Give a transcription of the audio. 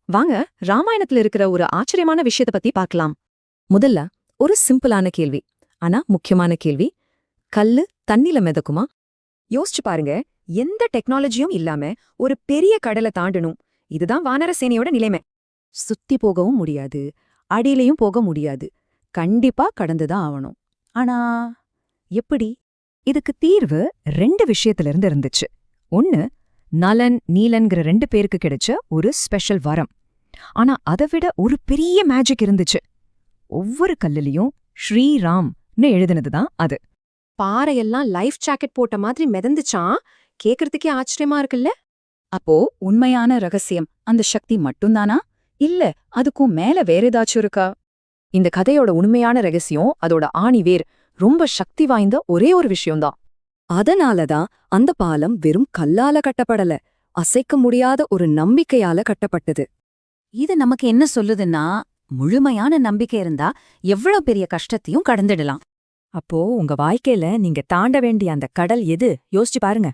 வாங்க ராமாயணத்துல இருக்கிற ஒரு ஆச்சரியமான விஷயத்தை பத்தி பார்க்கலாம். முதல்ல ஒரு சிம்பிளான கேள்வி, ஆனா முக்கியமான கேள்வி. கல்லு தண்ணில மிதக்குமா? யோசிச்சு பாருங்க. எந்த டெக்னாலஜியும் இல்லாம ஒரு பெரிய கடலை தாண்டணும். இதுதான் வானர சேனையோட நிலைமை. சுத்தி போகவும் முடியாது, அடியிலையும் போக முடியாது. கண்டிப்பா கடந்துதான் ஆவணும். ஆனா எப்படி? இதுக்கு தீர்வு ரெண்டு விஷயத்துல இருந்து இருந்துச்சு. ஒன்னு, நலன் நீலன்கிற ரெண்டு பேருக்கு கிடைச்ச ஒரு ஸ்பெஷல் வரம். ஆனா அதை விட ஒரு பெரிய மேஜிக் இருந்துச்சு. ஒவ்வொரு கல்லுலயும் ஸ்ரீராம்னு எழுதுனதுதான் அது. பாறையெல்லாம் லைஃப் ஜாக்கெட் போட்ட மாதிரி மிதந்துச்சான். கேக்குறதுக்கே ஆச்சரியமா இருக்குல்ல? அப்போ உண்மையான ரகசியம் அந்த சக்தி மட்டும்தானா, இல்ல அதுக்கும் மேல வேற ஏதாச்சும் இருக்கா? இந்த கதையோட உண்மையான ரகசியம், அதோட ஆணிவேர், ரொம்ப சக்தி வாய்ந்த ஒரே ஒரு விஷயம்தான். அதனாலதான் அந்த பாலம் வெறும் கல்லால கட்டப்படல, அசைக்க முடியாத ஒரு நம்பிக்கையால கட்டப்பட்டது. இது நமக்கு என்ன சொல்லுதுன்னா, முழுமையான நம்பிக்கை இருந்தா எவ்வளவு பெரிய கஷ்டத்தையும் கடந்துடலாம். அப்போ உங்க வாழ்க்கையில நீங்க தாண்ட வேண்டிய அந்த கடல் எது? யோசிச்சு பாருங்க.